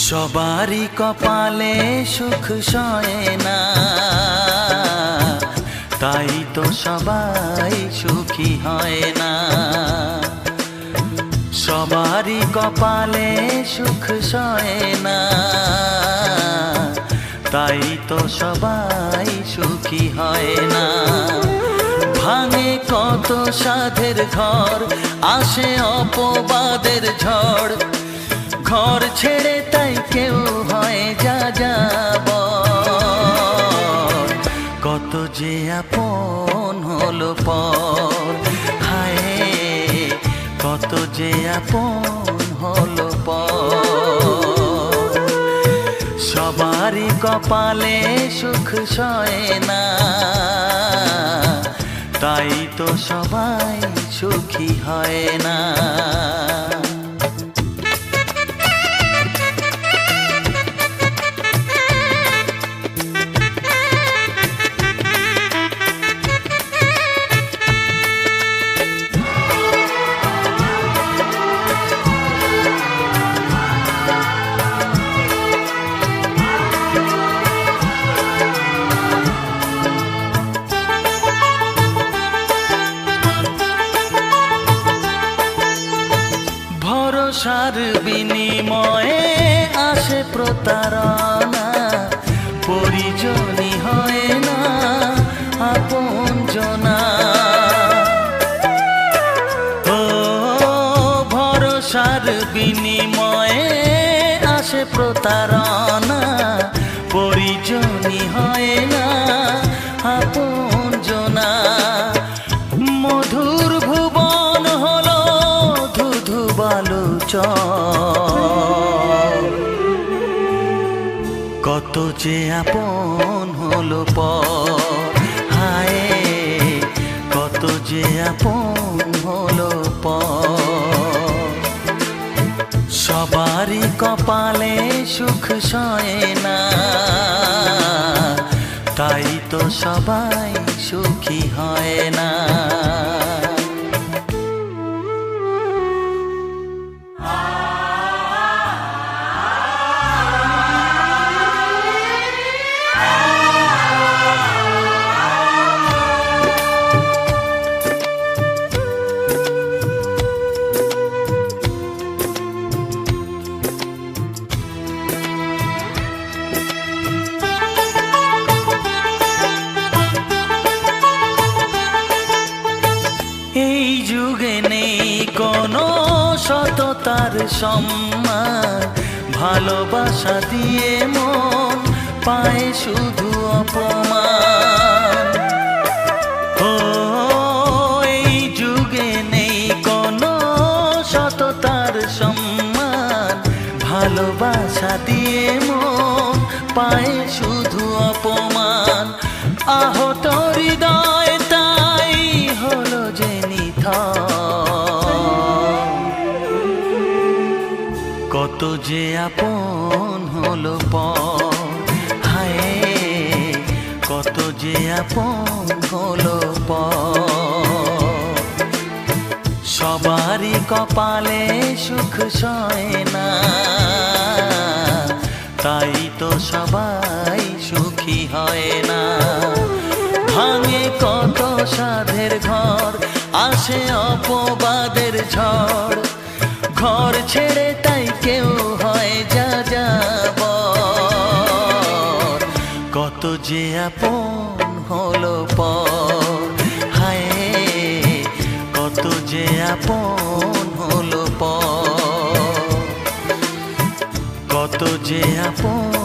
সবারই কপালে সুখ সয় না, তাই তো সবাই সুখী হয় না। সবারই কপালে সুখ সয় না, তাই তো সবাই সুখী হয় না। ভাঙে কত সাধের ঘর, আসে অপবাদের ঝড়। ঘর ছেড়ে তাই কেউ হয় যাযাবর। কত যে আপন হলো পর, হায় কত যে আপন হলো পর। সবারই কপালে সুখ সয় না, তাই তো সবাই সুখী হয় না। ভরসার বিনিময়ে আসে প্রতারণা, পরিজনই হয় না আপনজনা। ও ভরসার বিনিময়ে আসে প্রতারণা, পরিজনই হয় না আপনজনা। মধুর ভুবন হলো ধুধু বালুচর। কত যে আপন হলো পর, হায় কত যে আপন হলো পর। সবারই কপালে সুখ সয় না, তাই তো সবাই সুখী হয় না। এই যুগে নেই কোনো সততার সম্মান, ভালোবাসা দিয়ে মন পায় শুধু অপমান। ও এই যুগে নেই কোনো সততার সম্মান, ভালোবাসা দিয়ে মন পায় শুধু অপমান। আহত হৃদয় তাই হলো যে নিথর। কত যে আপন হলো পর, হায় কত যে আপন হলো পর। সবারই কপালে সুখ সয় না, তাই তো সবাই সুখী হয় না। ভাঙে কত সাধের ঘর, আসে অপবাদের ঝড়। ঘর ছেড়ে তাই কেউ হয় যাযাবর। কত যে আপন হলো পর, হায় কত যে আপন হলো পর। কত যে আপন